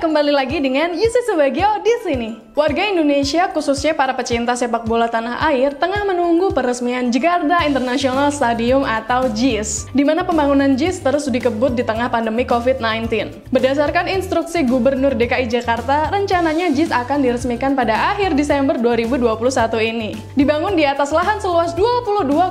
kembali lagi dengan Yusi Subagio di sini. Warga Indonesia, khususnya para pecinta sepak bola tanah air, tengah menunggu peresmian Jakarta International Stadium atau JIS, di mana pembangunan JIS terus dikebut di tengah pandemi COVID-19. Berdasarkan instruksi Gubernur DKI Jakarta, rencananya JIS akan diresmikan pada akhir Desember 2021 ini. Dibangun di atas lahan seluas 22,1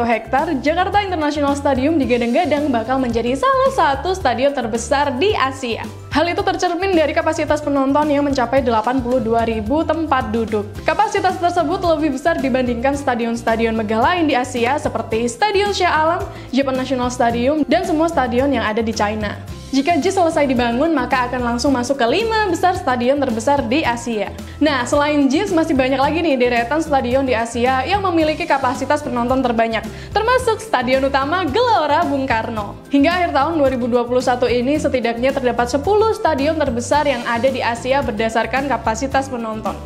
hektar, Jakarta International Stadium digadang-gadang bakal menjadi salah satu stadion terbesar di Asia. Hal itu tercermin dari kapasitas penonton yang mencapai 82.000 tempat duduk. Kapasitas tersebut lebih besar dibandingkan stadion-stadion megah lain di Asia seperti Stadion Shah Alam, Japan National Stadium, dan semua stadion yang ada di China. Jika JIS selesai dibangun, maka akan langsung masuk ke 5 besar stadion terbesar di Asia. Nah, selain JIS, masih banyak lagi nih deretan stadion di Asia yang memiliki kapasitas penonton terbanyak, termasuk Stadion Utama Gelora Bung Karno. Hingga akhir tahun 2021 ini, setidaknya terdapat 10 stadion terbesar yang ada di Asia berdasarkan kapasitas penonton.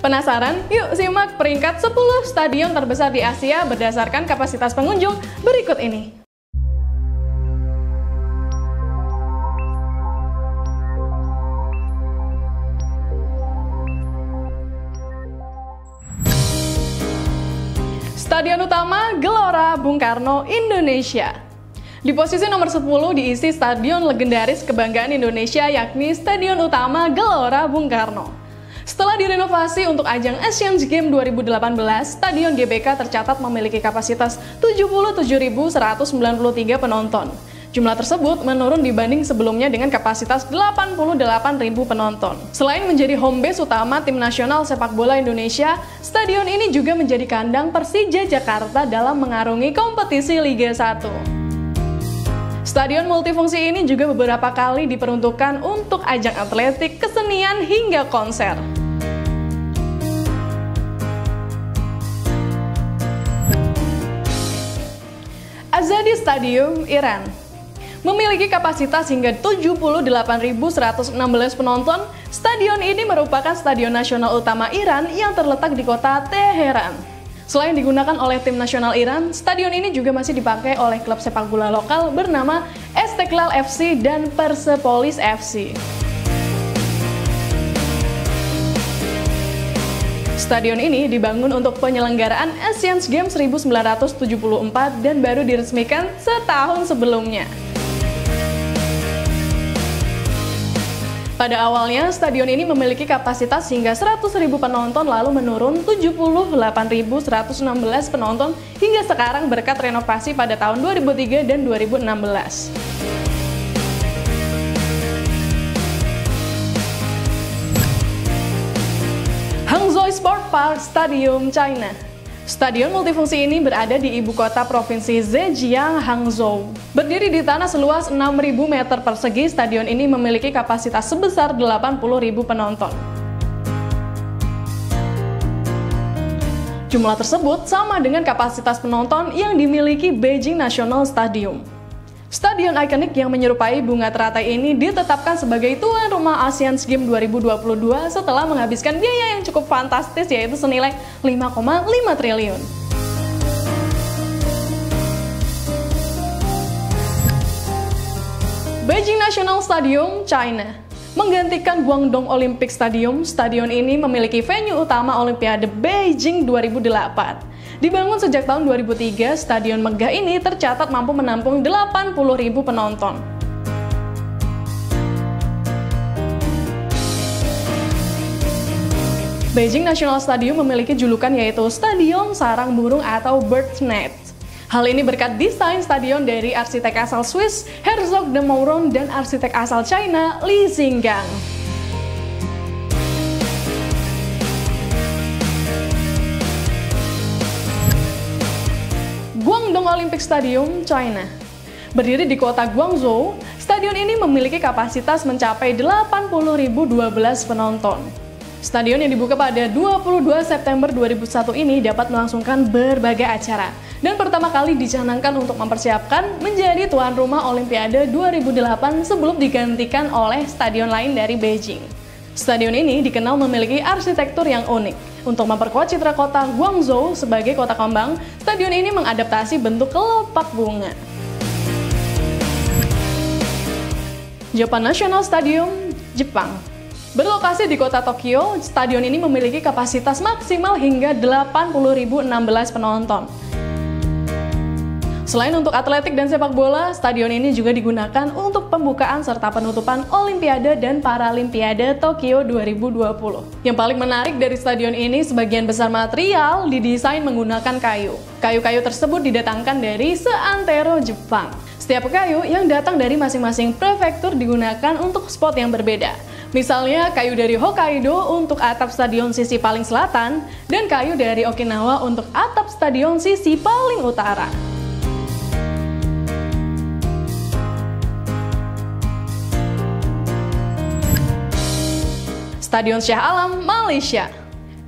Penasaran? Yuk simak peringkat 10 stadion terbesar di Asia berdasarkan kapasitas pengunjung berikut ini. Stadion Utama Gelora Bung Karno, Indonesia. Di posisi nomor 10 diisi stadion legendaris kebanggaan Indonesia, yakni Stadion Utama Gelora Bung Karno. Setelah direnovasi untuk ajang Asian Games 2018, Stadion GBK tercatat memiliki kapasitas 77.193 penonton. Jumlah tersebut menurun dibanding sebelumnya dengan kapasitas 88.000 penonton. Selain menjadi home base utama tim nasional sepak bola Indonesia, stadion ini juga menjadi kandang Persija Jakarta dalam mengarungi kompetisi Liga 1. Stadion multifungsi ini juga beberapa kali diperuntukkan untuk ajang atletik, kesenian, hingga konser. Azadi Stadium, Iran. Memiliki kapasitas hingga 78.116 penonton, stadion ini merupakan stadion nasional utama Iran yang terletak di kota Teheran. Selain digunakan oleh tim nasional Iran, stadion ini juga masih dipakai oleh klub sepak bola lokal bernama Istiqlal FC dan Persepolis FC. Stadion ini dibangun untuk penyelenggaraan Asian Games 1974 dan baru diresmikan setahun sebelumnya. Pada awalnya, stadion ini memiliki kapasitas hingga 100.000 penonton lalu menurun 78.116 penonton hingga sekarang berkat renovasi pada tahun 2003 dan 2016. Hangzhou Sport Park Stadium, China. Stadion multifungsi ini berada di ibu kota provinsi Zhejiang, Hangzhou. Berdiri di tanah seluas 6.000 meter persegi, stadion ini memiliki kapasitas sebesar 80.000 penonton. Jumlah tersebut sama dengan kapasitas penonton yang dimiliki Beijing National Stadium. Stadion ikonik yang menyerupai bunga teratai ini ditetapkan sebagai tuan rumah Asian Games 2022 setelah menghabiskan biaya yang cukup fantastis, yaitu senilai 5,5 triliun. Beijing National Stadium, China. Menggantikan Guangdong Olympic Stadium, stadion ini memiliki venue utama Olimpiade Beijing 2008. Dibangun sejak tahun 2003, stadion megah ini tercatat mampu menampung 80.000 penonton. Beijing National Stadium memiliki julukan yaitu Stadion Sarang Burung atau Bird's Nest. Hal ini berkat desain stadion dari arsitek asal Swiss, Herzog de Meuron, dan arsitek asal China, Li Xinggang. Guangdong Olympic Stadium, China. Berdiri di kota Guangzhou, stadion ini memiliki kapasitas mencapai 80.012 penonton. Stadion yang dibuka pada 22 September 2001 ini dapat melangsungkan berbagai acara dan pertama kali dicanangkan untuk mempersiapkan menjadi tuan rumah Olimpiade 2008 sebelum digantikan oleh stadion lain dari Beijing. Stadion ini dikenal memiliki arsitektur yang unik. Untuk memperkuat citra kota Guangzhou sebagai kota kembang, stadion ini mengadaptasi bentuk kelopak bunga. Japan National Stadium, Jepang. Berlokasi di kota Tokyo, stadion ini memiliki kapasitas maksimal hingga 80.016 penonton. Selain untuk atletik dan sepak bola, stadion ini juga digunakan untuk pembukaan serta penutupan Olimpiade dan Paralimpiade Tokyo 2020. Yang paling menarik dari stadion ini, sebagian besar material didesain menggunakan kayu. Kayu-kayu tersebut didatangkan dari seantero Jepang. Setiap kayu yang datang dari masing-masing prefektur digunakan untuk spot yang berbeda. Misalnya kayu dari Hokkaido untuk atap stadion sisi paling selatan, dan kayu dari Okinawa untuk atap stadion sisi paling utara. Stadion Shah Alam, Malaysia.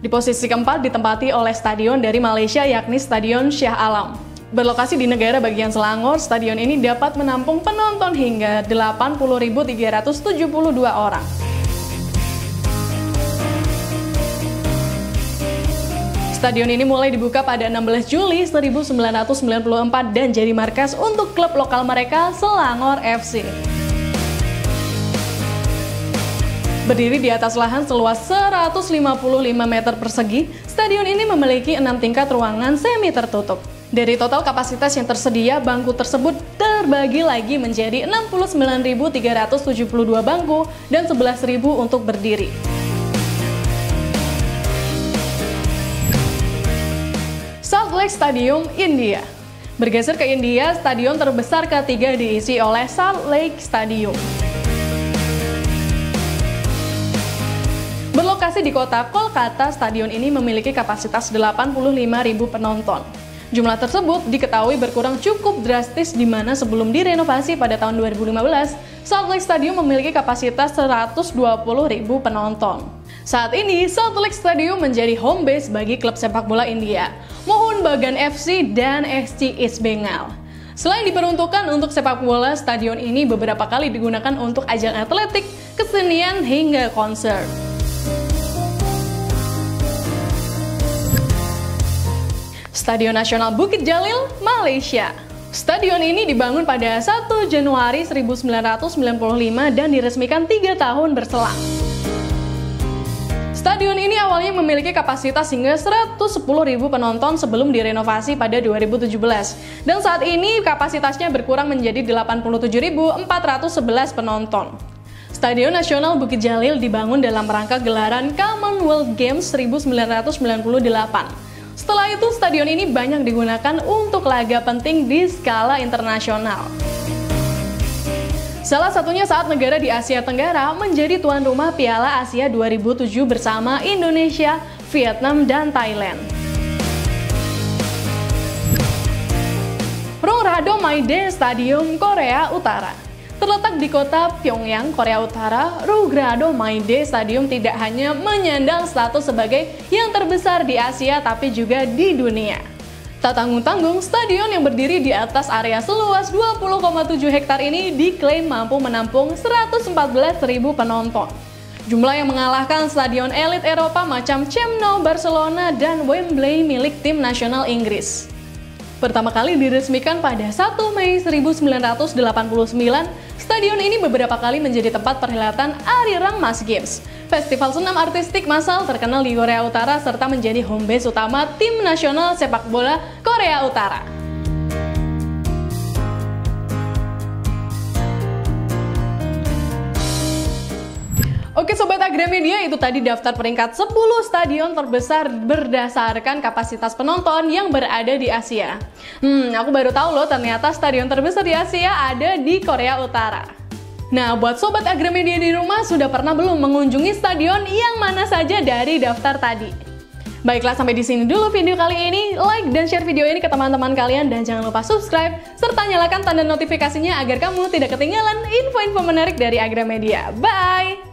Di posisi keempat ditempati oleh stadion dari Malaysia, yakni Stadion Shah Alam. Berlokasi di negara bagian Selangor, stadion ini dapat menampung penonton hingga 80.372 orang. Stadion ini mulai dibuka pada 16 Juli 1994 dan jadi markas untuk klub lokal mereka, Selangor FC. Berdiri di atas lahan seluas 155 meter persegi, stadion ini memiliki 6 tingkat ruangan semi tertutup. Dari total kapasitas yang tersedia, bangku tersebut terbagi lagi menjadi 69.372 bangku dan 11.000 untuk berdiri. Salt Lake Stadium, India. Bergeser ke India, stadion terbesar ketiga diisi oleh Salt Lake Stadium. Berlokasi di kota Kolkata, stadion ini memiliki kapasitas 85.000 penonton. Jumlah tersebut diketahui berkurang cukup drastis di mana sebelum direnovasi pada tahun 2015, Salt Lake Stadium memiliki kapasitas 120.000 penonton. Saat ini, Salt Lake Stadium menjadi home base bagi klub sepak bola India, Mohun Bagan FC dan SC East Bengal. Selain diperuntukkan untuk sepak bola, stadion ini beberapa kali digunakan untuk ajang atletik, kesenian, hingga konser. Stadion Nasional Bukit Jalil, Malaysia. Stadion ini dibangun pada 1 Januari 1995 dan diresmikan 3 tahun berselang. Stadion ini awalnya memiliki kapasitas hingga 110.000 penonton sebelum direnovasi pada 2017. Dan saat ini kapasitasnya berkurang menjadi 87.411 penonton. Stadion Nasional Bukit Jalil dibangun dalam rangka gelaran Commonwealth Games 1998. Setelah itu, stadion ini banyak digunakan untuk laga penting di skala internasional. Salah satunya saat negara di Asia Tenggara menjadi tuan rumah Piala Asia 2007 bersama Indonesia, Vietnam, dan Thailand. Rongrado Maide Stadium, Korea Utara. Terletak di kota Pyongyang, Korea Utara, Rongrado Maide Stadium tidak hanya menyandang status sebagai yang terbesar di Asia tapi juga di dunia. Tak tanggung-tanggung, stadion yang berdiri di atas area seluas 20,7 hektar ini diklaim mampu menampung 114.000 penonton. Jumlah yang mengalahkan stadion elit Eropa macam Camp Nou, Barcelona, dan Wembley milik tim nasional Inggris. Pertama kali diresmikan pada 1 Mei 1989, stadion ini beberapa kali menjadi tempat perhelatan Arirang Mas Games, festival senam artistik massal terkenal di Korea Utara serta menjadi home base utama tim nasional sepak bola Korea Utara. Oke Sobat Agramedia, itu tadi daftar peringkat 10 stadion terbesar berdasarkan kapasitas penonton yang berada di Asia. Aku baru tahu loh ternyata stadion terbesar di Asia ada di Korea Utara. Nah, buat Sobat Agramedia di rumah, sudah pernah belum mengunjungi stadion yang mana saja dari daftar tadi? Baiklah, sampai di sini dulu video kali ini. Like dan share video ini ke teman-teman kalian dan jangan lupa subscribe serta nyalakan tanda notifikasinya agar kamu tidak ketinggalan info-info menarik dari Agramedia. Bye!